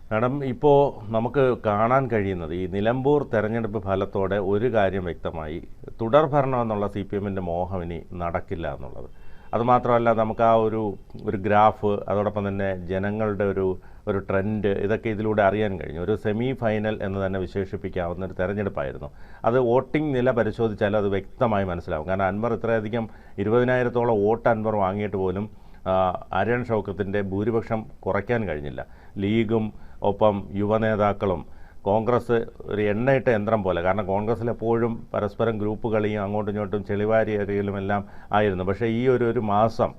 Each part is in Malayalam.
മാഡം, ഇപ്പോൾ നമുക്ക് കാണാൻ കഴിയുന്നത് ഈ നിലമ്പൂർ തെരഞ്ഞെടുപ്പ് ഫലത്തോടെ ഒരു കാര്യം വ്യക്തമായി, തുടർഭരണം എന്നുള്ള CPM-ൻ്റെ മോഹം ഇനി നടക്കില്ല എന്നുള്ളത്. അതുമാത്രമല്ല, നമുക്ക് ആ ഒരു ഗ്രാഫ്, അതോടൊപ്പം തന്നെ ജനങ്ങളുടെ ഒരു ട്രെൻഡ്, ഇതൊക്കെ ഇതിലൂടെ അറിയാൻ കഴിഞ്ഞു. ഒരു സെമി ഫൈനൽ എന്ന് തന്നെ വിശേഷിപ്പിക്കാവുന്ന ഒരു തെരഞ്ഞെടുപ്പായിരുന്നു അത്. വോട്ടിംഗ് നില പരിശോധിച്ചാൽ അത് വ്യക്തമായി മനസ്സിലാവും. കാരണം അൻവർ ഇത്രയധികം 20,000-ഓളം വോട്ട് അൻവർ വാങ്ങിയിട്ട് പോലും ആര്യാടൻ ഷൗക്കത്തിൻ്റെ ഭൂരിപക്ഷം കുറയ്ക്കാൻ കഴിഞ്ഞില്ല. ലീഗും ഒപ്പം യുവനേതാക്കളും കോൺഗ്രസ് ഒരു എണ്ണയിട്ട യന്ത്രം പോലെ, കാരണം കോൺഗ്രസ്സിൽ എപ്പോഴും പരസ്പരം ഗ്രൂപ്പ് കളിയും അങ്ങോട്ടും ഇങ്ങോട്ടും ചെളിവാരി എറിയലും എല്ലാം ആയിരുന്നു. പക്ഷേ ഈ ഒരു മാസം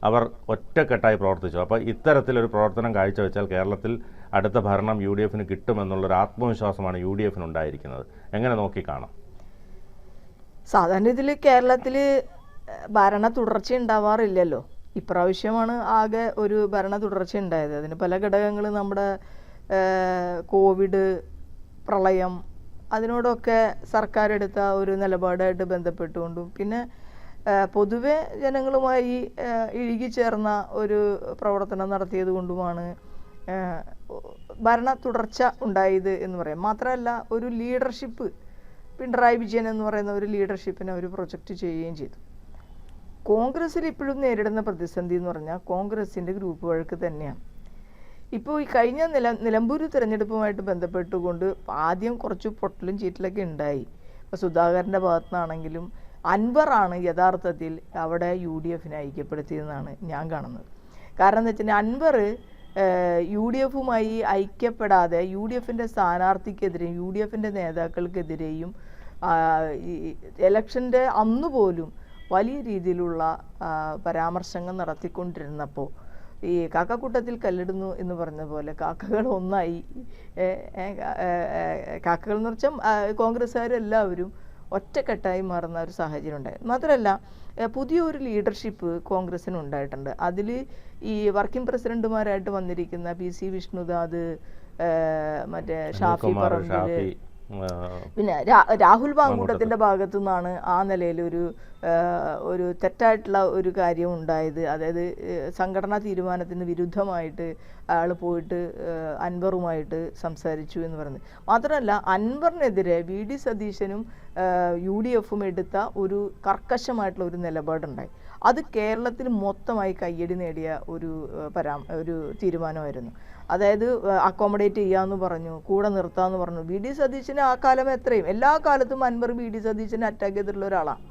അവർ ഒറ്റക്കെട്ടായി പ്രവർത്തിച്ചു. അപ്പോൾ ഇത്തരത്തിലൊരു പ്രവർത്തനം കാഴ്ചവെച്ചാൽ കേരളത്തിൽ അടുത്ത ഭരണം UDF-ന് കിട്ടുമെന്നുള്ളൊരു ആത്മവിശ്വാസമാണ് UDF-ന് ഉണ്ടായിരിക്കുന്നത്. എങ്ങനെ നോക്കിക്കാണാം? സാധാരണ ഇതിൽ കേരളത്തിൽ ഭരണ തുടർച്ച ഉണ്ടാവാറില്ലല്ലോ. ഇപ്രാവശ്യമാണ് ആകെ ഒരു ഭരണ തുടർച്ച ഉണ്ടായത്. അതിന് പല ഘടകങ്ങൾ, നമ്മുടെ കോവിഡ്, പ്രളയം, അതിനോടൊക്കെ സർക്കാർ എടുത്ത ഒരു നിലപാടായിട്ട് ബന്ധപ്പെട്ടുകൊണ്ടും പിന്നെ പൊതുവെ ജനങ്ങളുമായി ഇഴുകിച്ചേർന്ന ഒരു പ്രവർത്തനം നടത്തിയത് കൊണ്ടുമാണ് ഭരണ തുടർച്ച ഉണ്ടായത് എന്ന് പറയാം. മാത്രമല്ല, ഒരു ലീഡർഷിപ്പ്, പിണറായി വിജയൻ എന്ന് പറയുന്ന ഒരു ലീഡർഷിപ്പിനെ അവർ പ്രൊജക്റ്റ് ചെയ്യുകയും ചെയ്തു. കോൺഗ്രസ്സിൽ ഇപ്പോഴും നേരിടുന്ന പ്രതിസന്ധി എന്ന് പറഞ്ഞാൽ കോൺഗ്രസിൻ്റെ ഗ്രൂപ്പ് വഴക്ക് തന്നെയാണ്. ഇപ്പോൾ ഈ കഴിഞ്ഞ നിലമ്പൂർ തിരഞ്ഞെടുപ്പുമായിട്ട് ബന്ധപ്പെട്ടുകൊണ്ട് ആദ്യം കുറച്ച് പൊട്ടലും ചീറ്റലൊക്കെ ഉണ്ടായി. ഇപ്പോൾ സുധാകരൻ്റെ ഭാഗത്തു നിന്നാണെങ്കിലും അൻവറാണ് യഥാർത്ഥത്തിൽ അവിടെ UDF-നെ ഐക്യപ്പെടുത്തിയതെന്നാണ് ഞാൻ കാണുന്നത്. കാരണം എന്ന് വെച്ചാൽ അൻവർ UDF-മായി ഐക്യപ്പെടാതെ UDF-ൻ്റെ സ്ഥാനാർത്ഥിക്കെതിരെയും UDF-ൻ്റെ നേതാക്കൾക്കെതിരെയും ഇലക്ഷൻ്റെ അന്ന് പോലും വലിയ രീതിയിലുള്ള പരാമർശങ്ങൾ നടത്തിക്കൊണ്ടിരുന്നപ്പോൾ ഈ കാക്കക്കൂട്ടത്തിൽ കല്ലിടുന്നു എന്ന് പറഞ്ഞ പോലെ കാക്കകൾ ഒന്നായി, കാക്കകൾ എന്ന് വെച്ചാൽ കോൺഗ്രസ്സുകാരെല്ലാവരും ഒറ്റക്കെട്ടായി മാറുന്ന ഒരു സാഹചര്യം ഉണ്ടായി. മാത്രമല്ല, പുതിയൊരു ലീഡർഷിപ്പ് കോൺഗ്രസ്സിന് ഉണ്ടായിട്ടുണ്ട്. അതിൽ ഈ വർക്കിംഗ് പ്രസിഡന്റുമാരായിട്ട് വന്നിരിക്കുന്ന PC വിഷ്ണുദാസ്, മറ്റേ ഷാഫി പറമ്പിൽ, പിന്നെ രാഹുൽ മാങ്കൂട്ടത്തിൻ്റെ ഭാഗത്തു നിന്നാണ് ആ നിലയിൽ ഒരു തെറ്റായിട്ടുള്ള ഒരു കാര്യം ഉണ്ടായത്. അതായത് സംഘടനാ തീരുമാനത്തിന് വിരുദ്ധമായിട്ട് അയാൾ പോയിട്ട് അൻവറുമായിട്ട് സംസാരിച്ചു എന്ന് പറയുന്നത്. മാത്രമല്ല, അൻവറിനെതിരെ VD സതീശനും UDF-ഉം എടുത്ത ഒരു കർക്കശമായിട്ടുള്ള ഒരു നിലപാടുണ്ടായി. അത് കേരളത്തിൽ മൊത്തമായി കയ്യടി നേടിയ ഒരു തീരുമാനമായിരുന്നു. അതായത് അക്കോമഡേറ്റ് ചെയ്യാമെന്ന് പറഞ്ഞു, കൂടെ നിർത്താമെന്ന് പറഞ്ഞു. VD സതീശന് ആ കാലം എത്രയും എല്ലാ കാലത്തും അൻവർ VD സതീശനെ അറ്റാക്ക് ചെയ്തിട്ടുള്ള ഒരാളാണ്.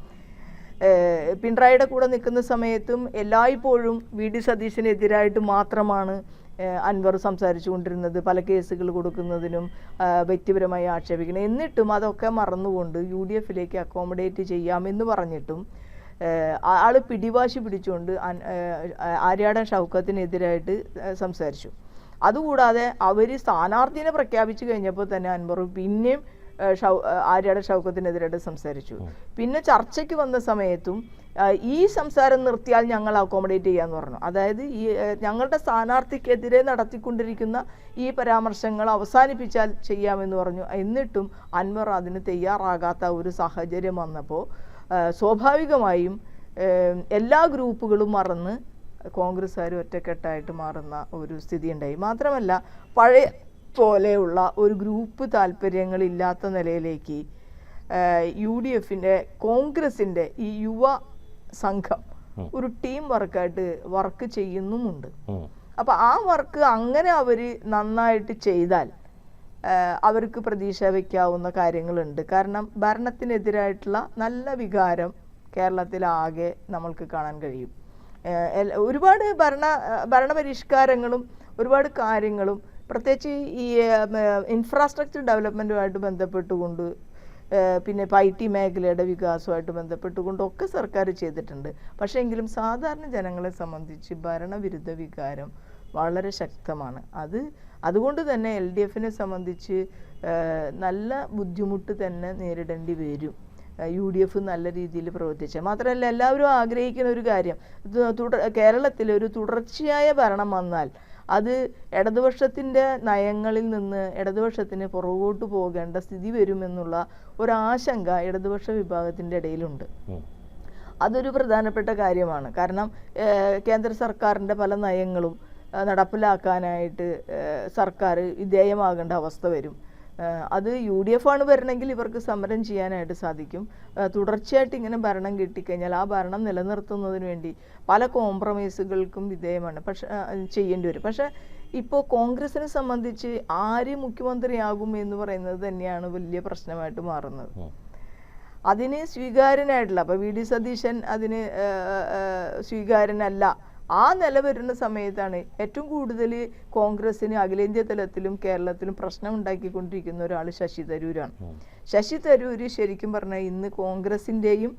പിണറായിയുടെ കൂടെ നിൽക്കുന്ന സമയത്തും എല്ലായ്പ്പോഴും VD സതീശനെതിരായിട്ട് മാത്രമാണ് അൻവർ സംസാരിച്ചു കൊണ്ടിരുന്നത്, പല കേസുകൾ കൊടുക്കുന്നതിനും വ്യക്തിപരമായി ആക്ഷേപിക്കണം. എന്നിട്ടും അതൊക്കെ മറന്നുകൊണ്ട് UDF-ലേക്ക് അക്കോമഡേറ്റ് ചെയ്യാമെന്ന് പറഞ്ഞിട്ടും ആൾ പിടിവാശി പിടിച്ചുകൊണ്ട് ആര്യാടൻ ഷൗക്കത്തിനെതിരായിട്ട് സംസാരിച്ചു. അതുകൂടാതെ അവർ സ്ഥാനാർത്ഥിനെ പ്രഖ്യാപിച്ചു കഴിഞ്ഞപ്പോൾ തന്നെ അൻവർ പിന്നെയും ആര്യാടൻ ഷൗക്കത്തിനെതിരായിട്ട് സംസാരിച്ചു. പിന്നെ ചർച്ചയ്ക്ക് വന്ന സമയത്തും ഈ സംസാരം നിർത്തിയാൽ ഞങ്ങൾ അക്കോമഡേറ്റ് ചെയ്യാമെന്ന് പറഞ്ഞു. അതായത് ഈ ഞങ്ങളുടെ സ്ഥാനാർത്ഥിക്കെതിരെ നടത്തിക്കൊണ്ടിരിക്കുന്ന ഈ പരാമർശങ്ങൾ അവസാനിപ്പിച്ചാൽ ചെയ്യാമെന്ന് പറഞ്ഞു. എന്നിട്ടും അൻവർ അതിന് തയ്യാറാകാത്ത ഒരു സാഹചര്യം വന്നപ്പോൾ സ്വാഭാവികമായും എല്ലാ ഗ്രൂപ്പുകളും മറന്ന് കോൺഗ്രസ്സുകാർ ഒറ്റക്കെട്ടായിട്ട് മാറുന്ന ഒരു സ്ഥിതി ഉണ്ടായി. മാത്രമല്ല, പഴയ പോലെയുള്ള ഒരു ഗ്രൂപ്പ് താല്പര്യങ്ങളില്ലാത്ത നിലയിലേക്ക് UDF-ൻ്റെ കോൺഗ്രസിൻ്റെ ഈ യുവ സംഘം ഒരു ടീം വർക്കായിട്ട് വർക്ക് ചെയ്യുന്നുമുണ്ട്. അപ്പോൾ ആ വർക്ക് അങ്ങനെ അവർ നന്നായിട്ട് ചെയ്താൽ അവർക്ക് പ്രതീക്ഷ വയ്ക്കാവുന്ന കാര്യങ്ങളുണ്ട്. കാരണം ഭരണത്തിനെതിരായിട്ടുള്ള നല്ല വികാരം കേരളത്തിലാകെ നമ്മൾക്ക് കാണാൻ കഴിയും. ഒരുപാട് ഭരണപരിഷ്കാരങ്ങളും ഒരുപാട് കാര്യങ്ങളും, പ്രത്യേകിച്ച് ഈ ഇൻഫ്രാസ്ട്രക്ചർ ഡെവലപ്മെൻറ്റുമായിട്ട് ബന്ധപ്പെട്ടുകൊണ്ട്, പിന്നെ IT മേഖലയുടെ വികാസവുമായിട്ട് ബന്ധപ്പെട്ടുകൊണ്ടൊക്കെ സർക്കാർ ചെയ്തിട്ടുണ്ട്. പക്ഷേ എങ്കിലും സാധാരണ ജനങ്ങളെ സംബന്ധിച്ച് ഭരണവിരുദ്ധ വികാരം വളരെ ശക്തമാണ്. അതുകൊണ്ട് തന്നെ LDF-നെ സംബന്ധിച്ച് നല്ല ബുദ്ധിമുട്ട് തന്നെ നേരിടേണ്ടി വരും UDF നല്ല രീതിയിൽ പ്രവർത്തിച്ചാൽ. മാത്രമല്ല, എല്ലാവരും ആഗ്രഹിക്കുന്ന ഒരു കാര്യം, കേരളത്തിൽ ഒരു തുടർച്ചയായ ഭരണം വന്നാൽ അത് ഇടതുപക്ഷത്തിൻ്റെ നയങ്ങളിൽ നിന്ന് ഇടതുപക്ഷത്തിന് പുറകോട്ട് പോകേണ്ട സ്ഥിതി വരുമെന്നുള്ള ഒരാശങ്ക ഇടതുപക്ഷ വിഭാഗത്തിൻ്റെ ഇടയിലുണ്ട്. അതൊരു പ്രധാനപ്പെട്ട കാര്യമാണ്. കാരണം കേന്ദ്ര സർക്കാരിൻ്റെ പല നയങ്ങളും നടപ്പിലാക്കാനായിട്ട് സർക്കാർ വിധേയമാകേണ്ട അവസ്ഥ വരും. അത് UDF ആണ് വരണമെങ്കിൽ ഇവർക്ക് സമരം ചെയ്യാനായിട്ട് സാധിക്കും. തുടർച്ചയായിട്ട് ഇങ്ങനെ ഭരണം കിട്ടിക്കഴിഞ്ഞാൽ ആ ഭരണം നിലനിർത്തുന്നതിന് വേണ്ടി പല കോംപ്രമൈസുകൾക്കും വിധേയമാണ് ചെയ്യേണ്ടി വരും. പക്ഷേ ഇപ്പോൾ കോൺഗ്രസിനെ സംബന്ധിച്ച് ആര് മുഖ്യമന്ത്രിയാകും എന്ന് പറയുന്നത് തന്നെയാണ് വലിയ പ്രശ്നമായിട്ട് മാറുന്നത്. അതിന് സ്വീകാര്യനായിട്ടില്ല. അപ്പോൾ VD സതീശൻ അതിന് സ്വീകാര്യനല്ല. ആ നില വരുന്ന സമയത്താണ് ഏറ്റവും കൂടുതൽ കോൺഗ്രസിന് അഖിലേന്ത്യാ തലത്തിലും കേരളത്തിലും പ്രശ്നം ഉണ്ടാക്കിക്കൊണ്ടിരിക്കുന്ന ഒരാൾ ശശി തരൂരാണ്. ശശി തരൂര് ശരിക്കും പറഞ്ഞാൽ ഇന്ന് കോൺഗ്രസിൻ്റെയും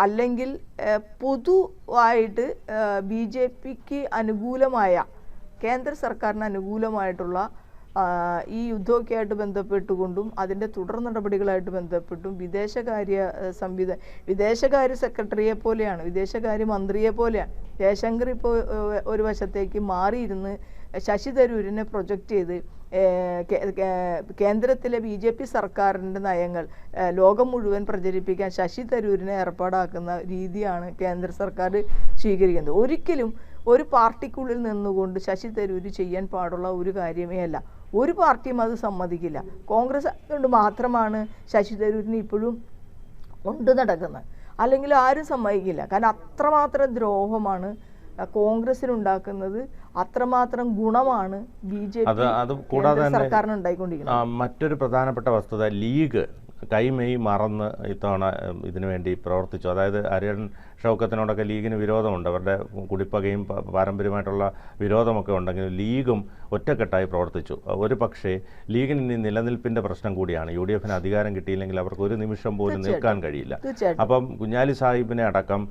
അല്ലെങ്കിൽ പൊതുവായിട്ട് BJPക്ക് അനുകൂലമായ, കേന്ദ്ര സർക്കാരിന് അനുകൂലമായിട്ടുള്ള ഈ യുദ്ധമൊക്കെ ആയിട്ട് ബന്ധപ്പെട്ടുകൊണ്ടും അതിൻ്റെ തുടർ നടപടികളായിട്ട് ബന്ധപ്പെട്ടും വിദേശകാര്യ സെക്രട്ടറിയെ പോലെയാണ്, വിദേശകാര്യ മന്ത്രിയെ പോലെയാണ് ജയശങ്കർ ഇപ്പോൾ ഒരു വശത്തേക്ക് മാറിയിരുന്ന് ശശി തരൂരിനെ പ്രൊജക്റ്റ് ചെയ്ത് കേന്ദ്രത്തിലെ BJP സർക്കാരിൻ്റെ നയങ്ങൾ ലോകം മുഴുവൻ പ്രചരിപ്പിക്കാൻ ശശി തരൂരിനെ ഏർപ്പാടാക്കുന്ന രീതിയാണ് കേന്ദ്ര സർക്കാർ സ്വീകരിക്കുന്നത്. ഒരിക്കലും ഒരു പാർട്ടിക്കുള്ളിൽ നിന്നുകൊണ്ട് ശശി തരൂർ ചെയ്യാൻ പാടുള്ള ഒരു കാര്യമേ അല്ല. ഒരു പാർട്ടിയും അത് സമ്മതിക്കില്ല. കോൺഗ്രസ് കൊണ്ട് മാത്രമാണ് ശശി തരൂരിന് ഇപ്പോഴും കൊണ്ടു നടക്കുന്നത്. അല്ലെങ്കിൽ ആരും സമ്മതിക്കില്ല. കാരണം അത്രമാത്രം ദ്രോഹമാണ് കോൺഗ്രസിനുണ്ടാക്കുന്നത്, അത്രമാത്രം ഗുണമാണ് BJP സർക്കാരിന് ഉണ്ടായിക്കൊണ്ടിരിക്കുന്നത്. മറ്റൊരു പ്രധാനപ്പെട്ട വസ്തുത, ലീഗ് കൈമെയ് മറന്ന് ഇത്തവണ ഇതിനു വേണ്ടി പ്രവർത്തിച്ചു. അതായത് അരിയൻ ഷൗക്കത്തിനോടൊക്കെ ലീഗിന് വിരോധമുണ്ട്, അവരുടെ കുടിപ്പകയും പാരമ്പര്യമായിട്ടുള്ള വിരോധമൊക്കെ ഉണ്ടെങ്കിലും ലീഗും ഒറ്റക്കെട്ടായി പ്രവർത്തിച്ചു. ഒരു പക്ഷേ ലീഗിന് ഇനി നിലനിൽപ്പിൻ്റെ പ്രശ്നം കൂടിയാണ്. UDFന് അധികാരം കിട്ടിയില്ലെങ്കിൽ അവർക്ക് ഒരു നിമിഷം പോലും നിൽക്കാൻ കഴിയില്ല. അപ്പം കുഞ്ഞാലി സാഹിബിനെ അടക്കം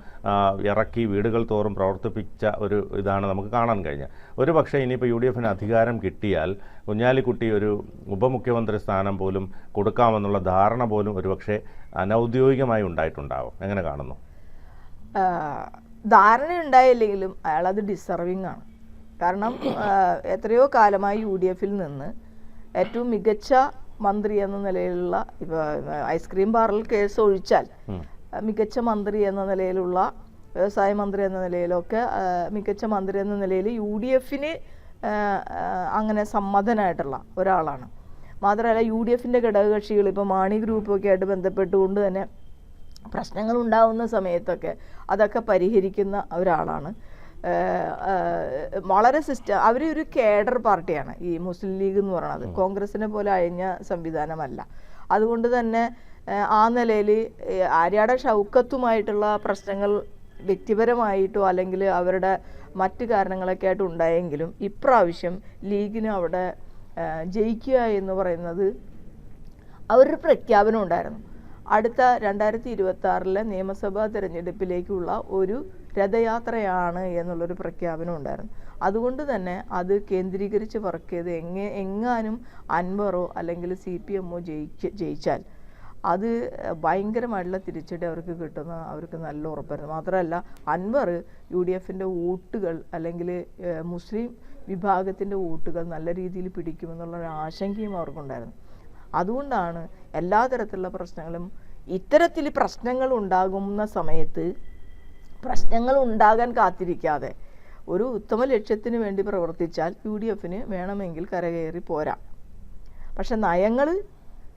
ഇറക്കി വീടുകൾ തോറും പ്രവർത്തിപ്പിച്ച ഒരു ഇതാണ് നമുക്ക് കാണാൻ കഴിഞ്ഞത്. ഒരു പക്ഷേ ഇനിയിപ്പോൾ UDFന് അധികാരം കിട്ടിയാൽ കുഞ്ഞാലിക്കുട്ടി ഒരു ഉപമുഖ്യമന്ത്രി സ്ഥാനം പോലും കൊടുക്കാമെന്നുള്ള ധാരണ പോലും ഒരുപക്ഷെ അനൗദ്യോഗികമായി ഉണ്ടായിട്ടുണ്ടാവും. എങ്ങനെ കാണുന്നു? ധാരണ ഉണ്ടായില്ലെങ്കിലും അയാളത് ഡിസർവിങ് ആണ്. കാരണം എത്രയോ കാലമായി UDFൽ നിന്ന് ഏറ്റവും മികച്ച മന്ത്രി എന്ന നിലയിലുള്ള, ഇപ്പോൾ ഐസ്ക്രീം ബാറിൽ കേസ് ഒഴിച്ചാൽ മികച്ച മന്ത്രി എന്ന നിലയിലുള്ള, വ്യവസായ മന്ത്രി എന്ന നിലയിലൊക്കെ മികച്ച മന്ത്രി എന്ന നിലയിൽ UDFന് അങ്ങനെ സമ്മതനായിട്ടുള്ള ഒരാളാണ്. മാത്രമല്ല UDFൻ്റെ ഘടകകക്ഷികൾ ഇപ്പോൾ മാണി ഗ്രൂപ്പൊക്കെ ആയിട്ട് ബന്ധപ്പെട്ടുകൊണ്ട് തന്നെ പ്രശ്നങ്ങൾ ഉണ്ടാകുന്ന സമയത്തൊക്കെ അതൊക്കെ പരിഹരിക്കുന്ന ഒരാളാണ്. വളരെ അവരൊരു കേഡർ പാർട്ടിയാണ് ഈ മുസ്ലിം ലീഗ് എന്ന് പറയുന്നത്. കോൺഗ്രസിനെ പോലെ അയഞ്ഞ സംവിധാനമല്ല. അതുകൊണ്ട് തന്നെ ആ നിലയിൽ ആര്യാട ഷൗക്കത്തുമായിട്ടുള്ള പ്രശ്നങ്ങൾ വ്യക്തിപരമായിട്ടോ അല്ലെങ്കിൽ അവരുടെ മറ്റു കാരണങ്ങളൊക്കെ ആയിട്ട് ഉണ്ടായെങ്കിലും ഇപ്രാവശ്യം ലീഗിന് അവിടെ ജയിക്കുക എന്ന് പറയുന്നത് അവരൊരു പ്രഖ്യാപനം ഉണ്ടായിരുന്നു. അടുത്ത 2026 നിയമസഭാ തിരഞ്ഞെടുപ്പിലേക്കുള്ള ഒരു രഥയാത്രയാണ് എന്നുള്ളൊരു പ്രഖ്യാപനം ഉണ്ടായിരുന്നു. അതുകൊണ്ട് തന്നെ അത് കേന്ദ്രീകരിച്ച് വർക്ക് ചെയ്ത് എങ്ങാനും അൻവറോ അല്ലെങ്കിൽ CPMO ജയിച്ചാൽ അത് ഭയങ്കരമായിട്ടുള്ള തിരിച്ചടി അവർക്ക് കിട്ടുന്ന അവർക്ക് നല്ല ഉറപ്പായിരുന്നു. മാത്രമല്ല അൻവർ UDFൻ്റെ വോട്ടുകൾ അല്ലെങ്കിൽ മുസ്ലിം വിഭാഗത്തിൻ്റെ വോട്ടുകൾ നല്ല രീതിയിൽ പിടിക്കുമെന്നുള്ള ഒരു ആശങ്കയും അവർക്കുണ്ടായിരുന്നു. അതുകൊണ്ടാണ് എല്ലാ തരത്തിലുള്ള പ്രശ്നങ്ങളും, ഇത്തരത്തിൽ പ്രശ്നങ്ങൾ ഉണ്ടാകുന്ന സമയത്ത് പ്രശ്നങ്ങൾ ഉണ്ടാകാൻ കാത്തിരിക്കാതെ ഒരു ഉത്തമ ലക്ഷ്യത്തിന് വേണ്ടി പ്രവർത്തിച്ചാൽ UDFന് വേണമെങ്കിൽ കരകയറി പോരാ. പക്ഷെ നയങ്ങൾ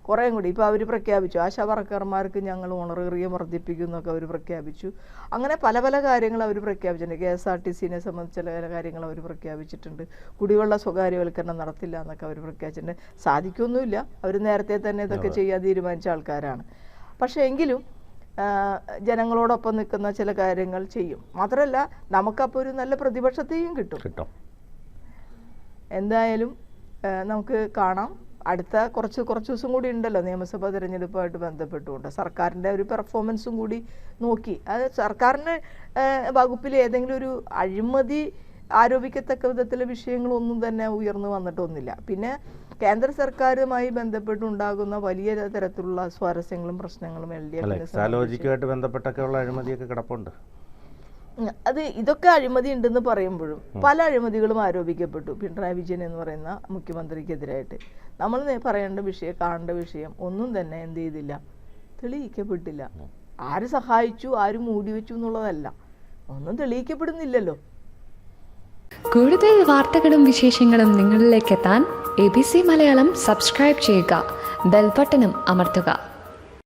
കുറേ കൂടി ഇപ്പോൾ അവർ പ്രഖ്യാപിച്ചു, ആശാ വർക്കർമാർക്ക് ഞങ്ങൾ ഓണറേറിയം വർദ്ധിപ്പിക്കും എന്നൊക്കെ അവർ പ്രഖ്യാപിച്ചു. അങ്ങനെ പല പല കാര്യങ്ങൾ അവർ പ്രഖ്യാപിച്ചിട്ടുണ്ട്. KSRTCനെ സംബന്ധിച്ച ചില കാര്യങ്ങൾ അവർ പ്രഖ്യാപിച്ചിട്ടുണ്ട്. കുടിവെള്ള സ്വകാര്യവൽക്കരണം നടത്തില്ല എന്നൊക്കെ അവർ പ്രഖ്യാപിച്ചിട്ടുണ്ട്. സാധിക്കൊന്നുമില്ല, അവർ നേരത്തെ തന്നെ ഇതൊക്കെ ചെയ്യാൻ തീരുമാനിച്ച ആൾക്കാരാണ്. പക്ഷേ എങ്കിലും ജനങ്ങളോടൊപ്പം നിൽക്കുന്ന ചില കാര്യങ്ങൾ ചെയ്യും. മാത്രമല്ല നമുക്കപ്പോൾ ഒരു നല്ല പ്രതിപക്ഷത്തെയും കിട്ടും. എന്തായാലും നമുക്ക് കാണാം. അടുത്ത കുറച്ച് ദിവസം കൂടി ഉണ്ടല്ലോ നിയമസഭാ തിരഞ്ഞെടുപ്പുമായിട്ട് ബന്ധപ്പെട്ടുകൊണ്ട് സർക്കാരിൻ്റെ ഒരു പെർഫോമൻസും കൂടി നോക്കി. അത് സർക്കാരിൻ്റെ വകുപ്പിൽ ഏതെങ്കിലും ഒരു അഴിമതി ആരോപിക്കത്തക്ക വിധത്തിലെ വിഷയങ്ങളൊന്നും തന്നെ ഉയർന്നു വന്നിട്ടൊന്നുമില്ല. പിന്നെ കേന്ദ്ര സർക്കാരുമായി ബന്ധപ്പെട്ടുണ്ടാകുന്ന വലിയ തരത്തിലുള്ള സ്വാരസ്യങ്ങളും പ്രശ്നങ്ങളും എക്സാലോജിക്കുമായിട്ട് ബന്ധപ്പെട്ടൊക്കെയുള്ള അഴിമതിയൊക്കെ കിടപ്പുണ്ട്. അത് ഇതൊക്കെ അഴിമതി ഉണ്ടെന്ന് പറയുമ്പോഴും പല അഴിമതികളും ആരോപിക്കപ്പെട്ടു പിണറായി വിജയൻ എന്ന് പറയുന്ന മുഖ്യമന്ത്രിക്കെതിരായിട്ട്. നമ്മൾ കാണേണ്ട വിഷയം ഒന്നും തന്നെ എന്ത് ചെയ്തില്ല, തെളിയിക്കപ്പെട്ടില്ല. ആര് സഹായിച്ചു, ആര് മൂടി വെച്ചു എന്നുള്ളതല്ല, ഒന്നും തെളിയിക്കപ്പെടുന്നില്ലല്ലോ. കൂടുതൽ വാർത്തകളും വിശേഷങ്ങളും നിങ്ങളിലേക്ക് എത്താൻ ABC മലയാളം സബ്സ്ക്രൈബ് ചെയ്യുക, ബെൽബട്ടനും അമർത്തുക.